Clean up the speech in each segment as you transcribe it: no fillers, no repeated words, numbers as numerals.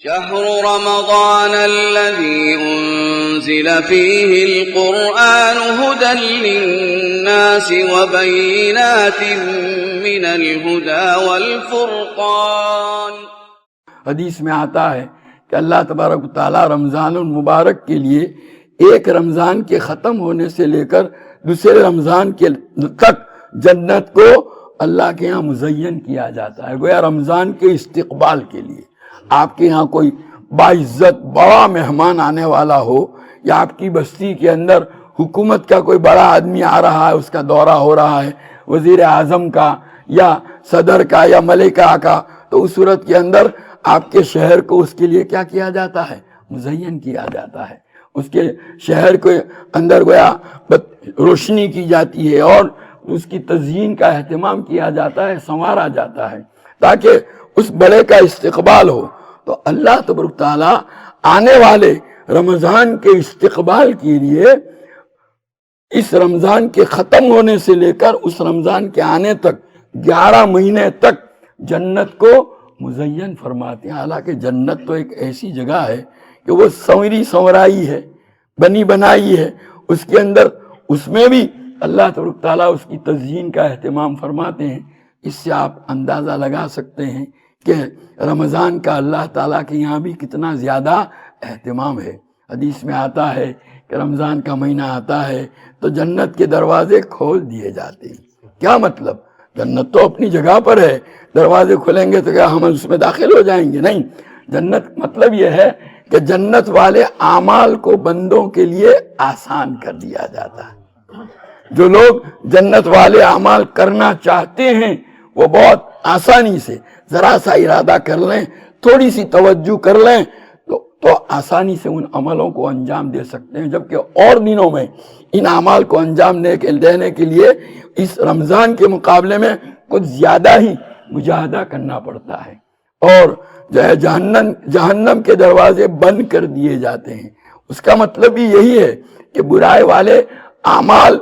شهر رمضان الذي أنزل فيه القرآن هدى للناس وبينات من الهدى والفرقان۔ حدیث میں آتا ہے کہ اللہ تبارک و تعالیٰ رمضان المبارک کے لیے ایک رمضان کے ختم ہونے سے لے کر دوسرے رمضان کے تک جنت کو اللہ کے ہاں مزین کیا جاتا ہے، گویا رمضان کے استقبال کے لیے۔ آپ کے ہاں کوئی باعزت بڑا مہمان آنے والا ہو، یا آپ کی بستی کے اندر حکومت کا کوئی بڑا آدمی آ رہا ہے، اس کا دورہ ہو رہا ہے، وزیر اعظم کا یا صدر کا یا ملکہ کا، تو اس صورت کے اندر آپ کے شہر کو اس کے لیے کیا کیا جاتا ہے؟ مزین کیا جاتا ہے۔ اس کے شہر کے اندر گویا روشنی کی جاتی ہے اور اس کی تزئین کا اہتمام کیا جاتا ہے، سنوارا جاتا ہے تاکہ اس بڑے کا استقبال ہو۔ تو اللہ تبارک تعالیٰ آنے والے رمضان کے استقبال کے لیے اس رمضان کے ختم ہونے سے لے کر اس رمضان کے آنے تک 11 مہینے تک جنت کو مزین فرماتے ہیں۔ حالانکہ جنت تو ایک ایسی جگہ ہے کہ وہ سنوری سنورائی ہے، بنی بنائی ہے، اس کے اندر اس میں بھی اللہ تبارک تعالیٰ اس کی تزئین کا اہتمام فرماتے ہیں۔ اس سے آپ اندازہ لگا سکتے ہیں کہ رمضان کا اللہ تعالیٰ کے یہاں بھی کتنا زیادہ اہتمام ہے۔ حدیث میں آتا ہے کہ رمضان کا مہینہ آتا ہے تو جنت کے دروازے کھول دیے جاتے ہیں۔ کیا مطلب؟ جنت تو اپنی جگہ پر ہے، دروازے کھلیں گے تو کیا ہم اس میں داخل ہو جائیں گے؟ نہیں، جنت مطلب یہ ہے کہ جنت والے اعمال کو بندوں کے لیے آسان کر دیا جاتا ہے۔ جو لوگ جنت والے اعمال کرنا چاہتے ہیں وہ بہت آسانی سے ذرا سا ارادہ کر لیں، تھوڑی سی توجہ کر لیں تو آسانی سے ان عملوں کو انجام دے سکتے ہیں، جبکہ اور دنوں میں ان اعمال کو انجام دینے کے لیے اس رمضان کے مقابلے میں کچھ زیادہ ہی مجاہدہ کرنا پڑتا ہے، اور جو ہے جہنم کے دروازے بند کر دیے جاتے ہیں۔ اس کا مطلب بھی یہی ہے کہ برائی والے اعمال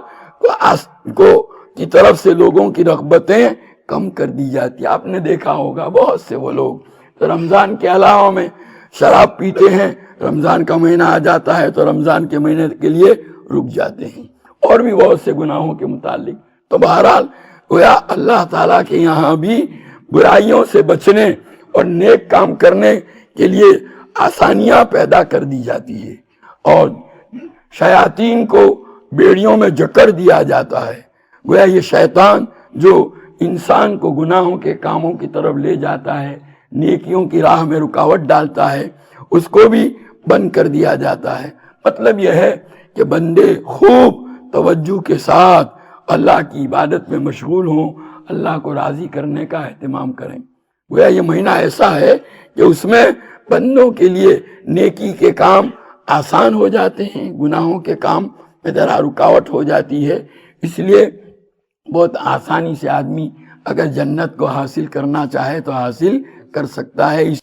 کی طرف سے لوگوں کی رغبتیں کم کر دی جاتی ہے۔ آپ نے دیکھا ہوگا بہت سے وہ لوگ تو رمضان کے علاوہ میں شراب پیتے ہیں، رمضان کا مہینہ آ جاتا ہے تو رمضان کے مہینے کے لیے رک جاتے ہیں، اور بھی بہت سے گناہوں کے متعلق۔ تو بہرحال گویا اللہ تعالیٰ کے یہاں بھی برائیوں سے بچنے اور نیک کام کرنے کے لیے آسانیاں پیدا کر دی جاتی ہے، اور شیاطین کو بیڑیوں میں جکڑ دیا جاتا ہے۔ گویا یہ شیطان جو انسان کو گناہوں کے کاموں کی طرف لے جاتا ہے، نیکیوں کی راہ میں رکاوٹ ڈالتا ہے، اس کو بھی بند کر دیا جاتا ہے۔ مطلب یہ ہے کہ بندے خوب توجہ کے ساتھ اللہ کی عبادت میں مشغول ہوں، اللہ کو راضی کرنے کا اہتمام کریں۔ گویا یہ مہینہ ایسا ہے کہ اس میں بندوں کے لیے نیکی کے کام آسان ہو جاتے ہیں، گناہوں کے کام میں ذرا رکاوٹ ہو جاتی ہے۔ اس لیے بہت آسانی سے آدمی اگر جنت کو حاصل کرنا چاہے تو حاصل کر سکتا ہے۔